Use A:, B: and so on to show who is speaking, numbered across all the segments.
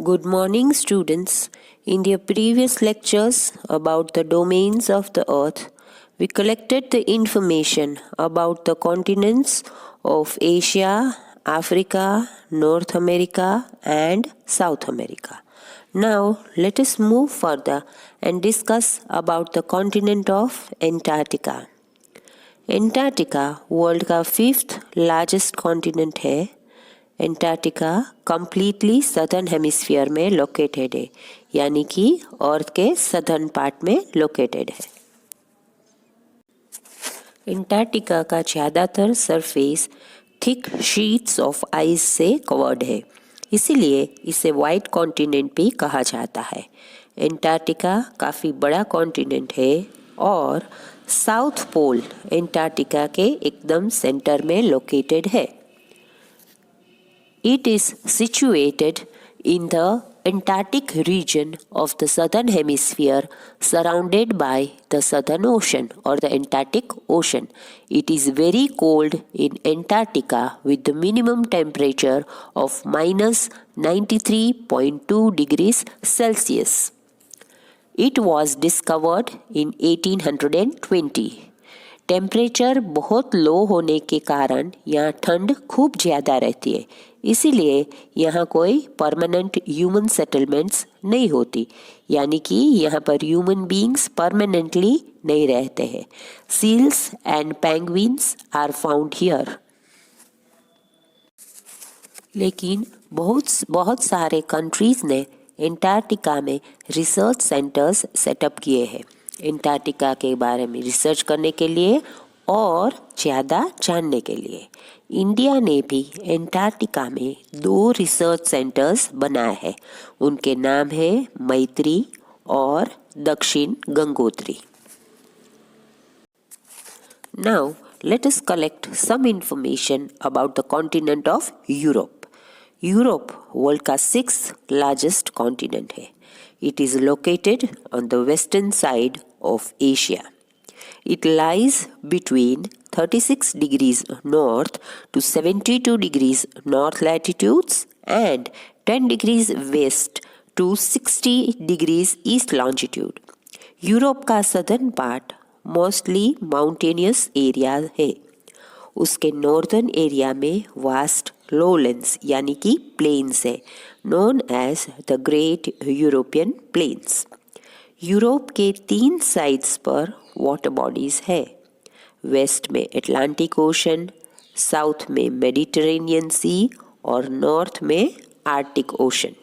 A: Good morning, students. In the previous lectures about the domains of the earth, we collected the information about the continents of Asia, Africa, North America, and South America. Now, let us move further and discuss about the continent of Antarctica. Antarctica world का 5th largest continent है। Antarctica completely southern hemisphere में located है, यानी कि अर्थ के southern part में located है। Antarctica का ज़्यादातर surface thick sheets of ice से कवर्ड है, इसीलिए इसे वाइट कॉन्टिनेंट भी कहा जाता है। एंटार्क्टिका काफ़ी बड़ा कॉन्टिनेंट है और साउथ पोल एंटार्क्टिका के एकदम सेंटर में लोकेटेड है। It is situated in the Antarctic region of the southern hemisphere, surrounded by the Southern Ocean or the Antarctic Ocean. It is very cold in Antarctica with the minimum temperature of minus 93.2 degrees Celsius. It was discovered in 1820. Temperature बहुत लो होने के कारण यहाँ ठंड खूब ज़्यादा रहती है, इसीलिए यहाँ कोई परमानेंट ह्यूमन सेटलमेंट्स नहीं होती, यानी कि यहाँ पर ह्यूमन बीइंग्स परमानेंटली नहीं रहते हैं। Seals and penguins are found here. लेकिन बहुत सारे कंट्रीज़ ने एंटार्क्टिका में रिसर्च सेंटर्स सेटअप किए हैं एंटार्क्टिका के बारे में रिसर्च करने के लिए और ज़्यादा जानने के लिए। इंडिया ने भी एंटार्क्टिका में 2 रिसर्च सेंटर्स बनाए हैं। उनके नाम है मैत्री और Dakshin Gangotri. Now let us collect some information about the continent of Europe. Europe world का 6th लार्जेस्ट कॉन्टिनेंट है। It is located on the western side of Asia. It lies between 36 degrees north to 72 degrees north latitudes and 10 degrees west to 60 degrees east longitude. Europe का southern part mostly mountainous area है। उसके northern area में vast lowlands यानी कि plains है, known as the great European plains. Europe के 3 sides पर water bodies है। वेस्ट में अटलांटिक ओशन, साउथ में मेडिटेरेनियन सी और नॉर्थ में आर्कटिक ओशन।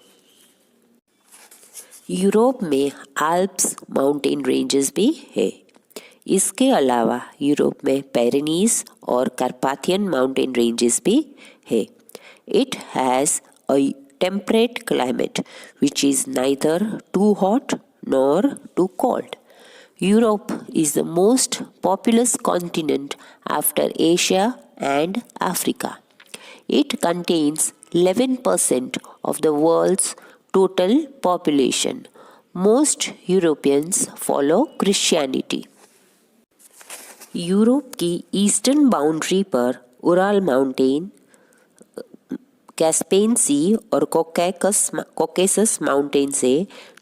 A: यूरोप में आल्प्स माउंटेन रेंजेस भी है। इसके अलावा यूरोप में पेरेनीज और कार्पाथियन माउंटेन रेंजेस भी है। It has a temperate climate which is neither too hot nor too cold. Europe is the most populous continent after Asia and Africa. It contains 11% of the world's total population. Most Europeans follow Christianity. Europe की eastern boundary पर Ural mountain, Caspian सी और Caucasus mountain से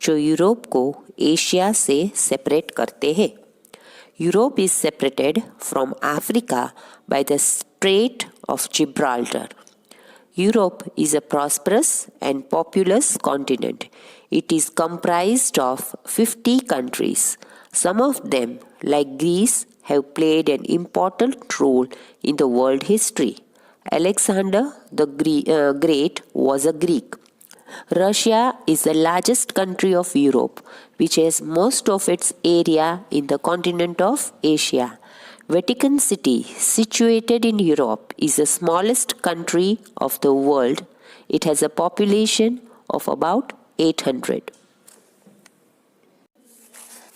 A: जो Europe को Asia से separate करते हैं। Europe is separated from Africa by the straight of Gibraltar. Europe is a prosperous and populace continent. It is comprised of 50 countries. Some of them, like Greece, have played an important role in the world history. Alexander the Great was a Greek. Russia is the largest country of Europe, which has most of its area in the continent of Asia. Vatican City, situated in Europe, is the smallest country of the world. It has a population of about 800.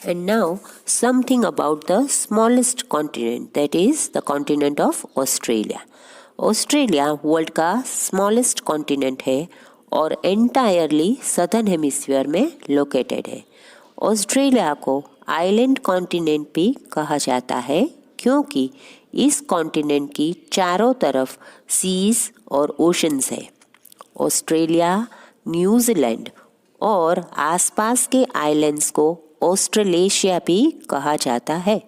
A: And now something about the smallest continent, that is the continent of Australia. Australia world का smallest continent है और entirely southern hemisphere में located है। Australia को island continent भी कहा जाता है क्योंकि इस कॉन्टिनेंट की चारों तरफ सीज और ओशंस है। ऑस्ट्रेलिया न्यूजीलैंड और आसपास के आइलैंड्स को ऑस्ट्रेलेशिया भी कहा जाता है।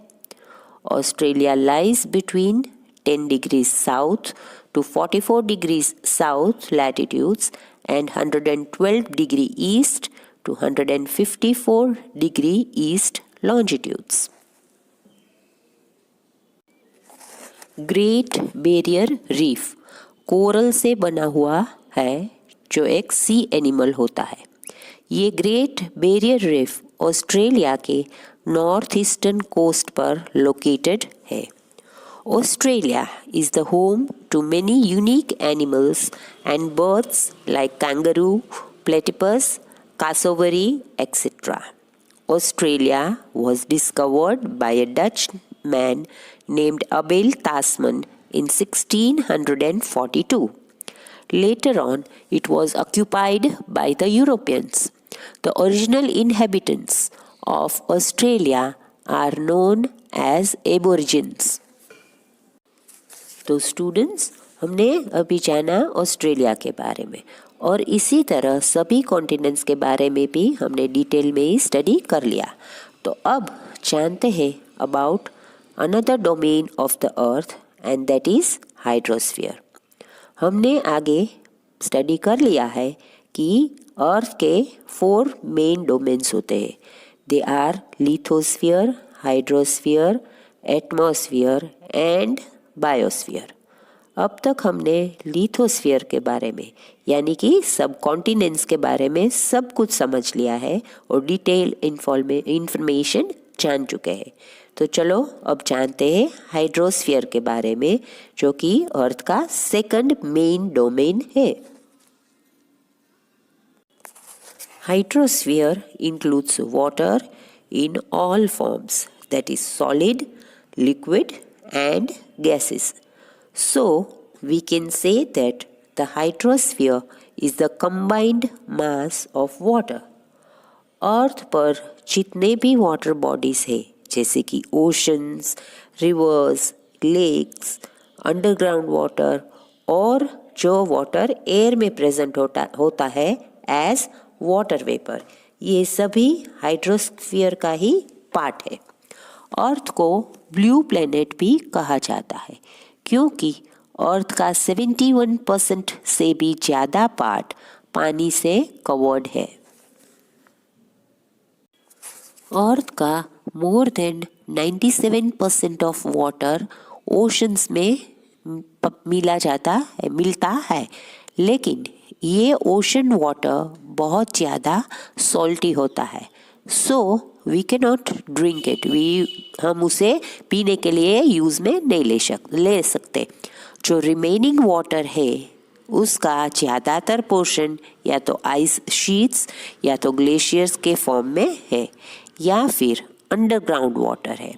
A: Australia lies between 10 degrees south to 44 degrees south latitudes and 112 degree east to 154 degree east longitudes. Great barrier reef coral से बना हुआ है जो एक सी एनिमल होता है। ये ग्रेट बैरियर रीफ ऑस्ट्रेलिया के नॉर्थ ईस्टर्न कोस्ट पर लोकेटेड है। Australia is the home to many unique animals and birds like kangaroo, platypus, cassowary, etc. Australia was discovered by a Dutch man named Abel Tasman in 1642. Later on, it was occupied by the Europeans. The original inhabitants of Australia are known as Aborigines. तो students, हमने अभी जाना Australia के बारे में और इसी तरह सभी कॉन्टिनेंट्स के बारे में भी हमने डिटेल में ही स्टडी कर लिया। तो अब जानते हैं about another domain of the earth and that is hydrosphere. हमने आगे स्टडी कर लिया है कि अर्थ के 4 मेन डोमेन्स होते हैं। They are lithosphere, hydrosphere, atmosphere and biosphere. अब तक हमने लिथोस्फीयर के बारे में यानी कि सब कॉन्टिनेंट्स के बारे में सब कुछ समझ लिया है और डिटेल इंफॉर्मेशन जान चुके हैं। तो चलो अब जानते हैं हाइड्रोस्फीयर के बारे में जो कि अर्थ का सेकंड मेन डोमेन है। Hydrosphere includes water in all forms, that is solid, liquid and gases. So we can say that the hydrosphere is the combined mass of water. Earth पर जितने भी वाटर बॉडीज है जैसे कि oceans, rivers, lakes, underground water और जो water air में present होता है एज वाटर वेपर, ये सभी हाइड्रोस्फीयर का ही पार्ट है। अर्थ को ब्लू प्लैनेट भी कहा जाता है क्योंकि अर्थ का 71% से भी ज़्यादा पार्ट पानी से कवर्ड है। अर्थ का more than 97% of water oceans में मिलता है, लेकिन ये ओशन वाटर बहुत ज़्यादा सॉल्टी होता है। So we can not drink it, हम उसे पीने के लिए यूज़ में नहीं ले सकते। जो रिमेनिंग वाटर है उसका ज़्यादातर पोर्शन या तो आइस शीट्स या तो ग्लेशियर्स के फॉर्म में है या फिर अंडरग्राउंड वाटर है।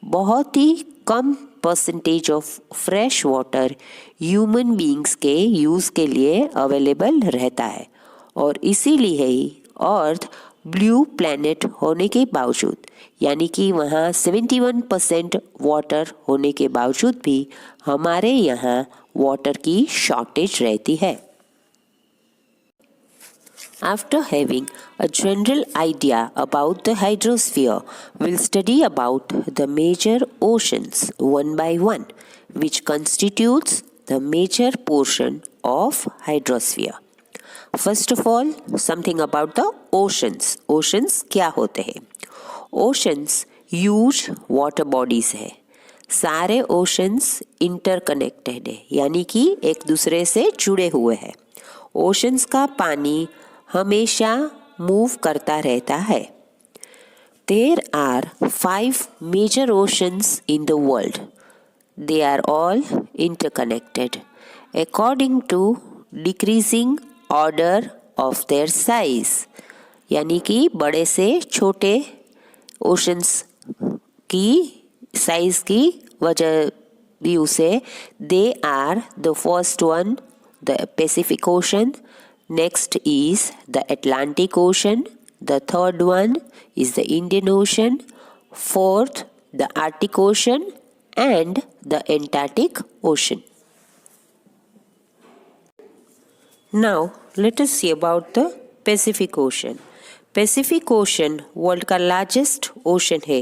A: बहुत ही कम percentage of fresh water human beings के यूज़ के लिए अवेलेबल रहता है और इसीलिए ही अर्थ ब्लू प्लैनेट होने के बावजूद यानी कि वहाँ 71% वाटर होने के बावजूद भी हमारे यहाँ वाटर की शॉर्टेज रहती है। After having a general idea about the hydrosphere, we'll study about the major oceans one by one, which constitutes the major portion of hydrosphere. First of all, something about the oceans. Oceans क्या होते हैं? Oceans huge water bodies है। सारे oceans interconnected है यानी कि एक दूसरे से जुड़े हुए हैं। Oceans का पानी हमेशा मूव करता रहता है। There are 5 major oceans in the world. They are all interconnected according to decreasing order of their size. यानी कि बड़े से छोटे ओशंस की साइज की वजह व्यू से they are the first one, the Pacific Ocean. Next is the Atlantic Ocean. The third one is the Indian Ocean. Fourth, the Arctic Ocean and the Antarctic Ocean. Now, let us see about the Pacific Ocean. Pacific Ocean world का largest ocean है.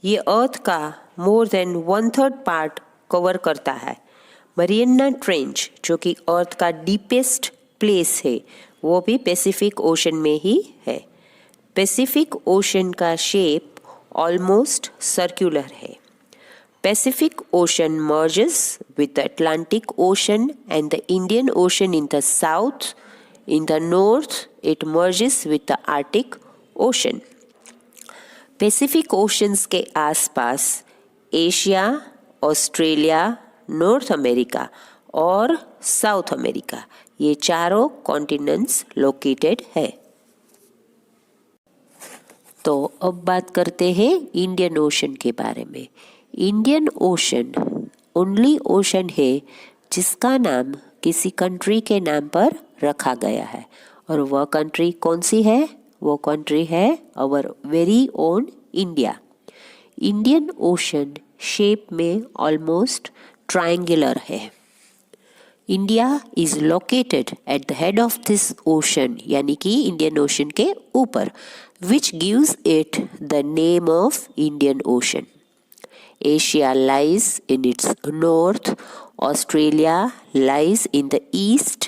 A: ये अर्थ का more than 1/3 part cover करता है. Mariana trench जो कि अर्थ का deepest place है वो भी पैसिफिक ओशन में ही है. पैसिफिक ओशन का शेप ऑलमोस्ट सर्कुलर है. Pacific Ocean merges with the Atlantic Ocean and the Indian Ocean in the south. In the north, it merges with the Arctic Ocean. Pacific Oceans के आसपास Asia, Australia, north America और south America ये चारों continents located है. तो अब बात करते हैं इंडियन ओशन के बारे में. इंडियन ओशन ओनली ओशन है जिसका नाम किसी कंट्री के नाम पर रखा गया है. और वह कंट्री कौन सी है? वो कंट्री है our very own India. Indian Ocean shape में ऑलमोस्ट ट्रायंगुलर है. India is located at the head of this ocean यानी कि इंडियन ओशन के ऊपर, which gives it the name of Indian Ocean. Asia lies in its north, Australia lies in the east,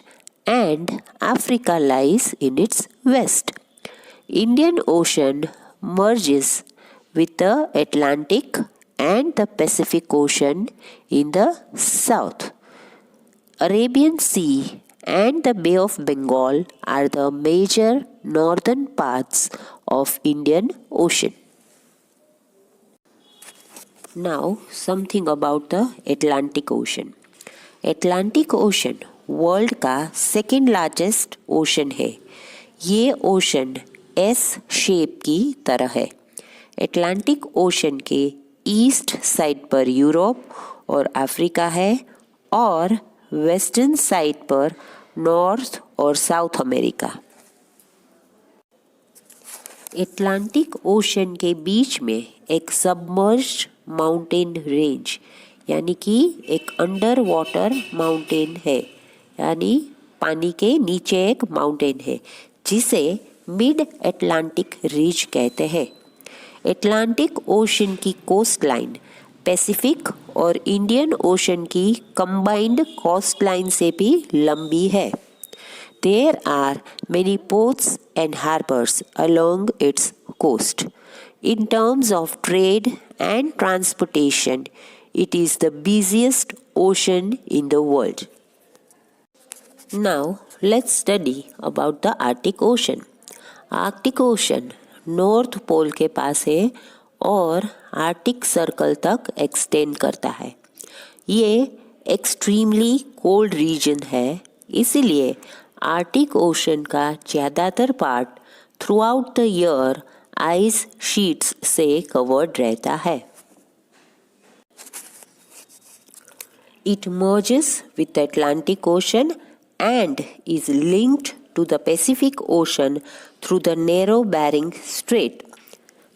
A: and Africa lies in its west. Indian Ocean merges with the Atlantic and the Pacific Ocean in the south. Arabian Sea and the Bay of Bengal are the major northern parts of Indian Ocean. Now something about the Atlantic Ocean. Atlantic Ocean world का second largest ocean है. ये ocean S shape की तरह है. Atlantic ocean के east side पर Europe और Africa है और वेस्टर्न साइड पर नॉर्थ और साउथ अमेरिका. एटलांटिक ओशन के बीच में एक सबमर्ज्ड माउंटेन रेंज यानी कि एक अंडर वाटर माउंटेन है, यानी पानी के नीचे एक माउंटेन है जिसे मिड एटलांटिक रिज कहते हैं. एटलांटिक ओशन की कोस्ट लाइन पैसिफिक और इंडियन ओशन की कंबाइंड कोस्ट लाइन से भी लंबी है. There are many ports and harbors along its coast. In terms of trade and transportation, it is the busiest ocean in the world. Now, let's study about the Arctic Ocean. Arctic Ocean north pole के पास है और Arctic circle तक extend करता है. ये extremely cold region है, इसीलिए आर्टिक ओशन का ज़्यादातर part through out the year ice sheets से कवर्ड रहता है. It merges with the Atlantic Ocean and is linked to the Pacific Ocean through the narrow Bering Strait.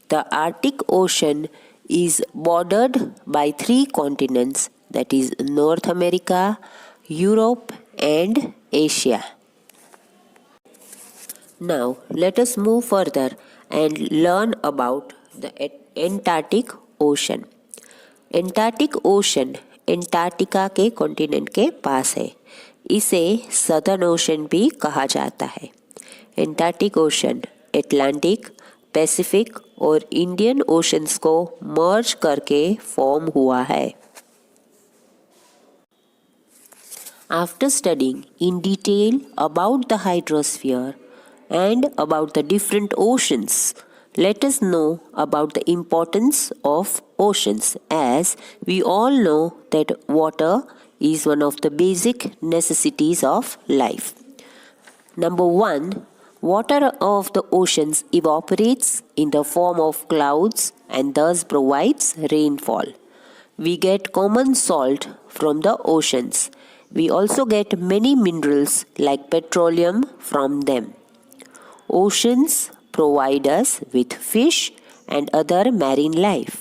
A: The Arctic Ocean is bordered by 3 continents, that is North America, Europe and Asia. Now let us move further and learn about the Antarctic Ocean. Antarctic Ocean Antarctica के continent के पास है. इसे southern ocean भी कहा जाता है. Antarctic ocean Atlantic, Pacific और इंडियन ओशंस को मर्ज करके फॉर्म हुआ है. After studying in detail about the hydrosphere and about the different oceans, let us know about the importance of oceans, as we all know that water is one of the basic necessities of life. Number 1, water of the oceans evaporates in the form of clouds and thus provides rainfall. We get common salt from the oceans. We also get many minerals like petroleum from them. Oceans provide us with fish and other marine life.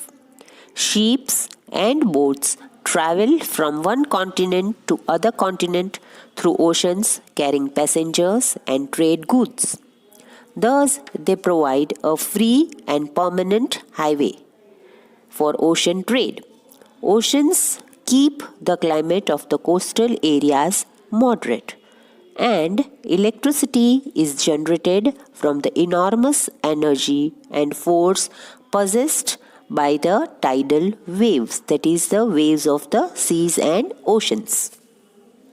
A: Ships and boats travel from one continent to other continent through oceans, carrying passengers and trade goods. Thus, they provide a free and permanent highway for ocean trade. Oceans keep the climate of the coastal areas moderate, and electricity is generated from the enormous energy and force possessed by the tidal waves, that is, the waves of the seas and oceans.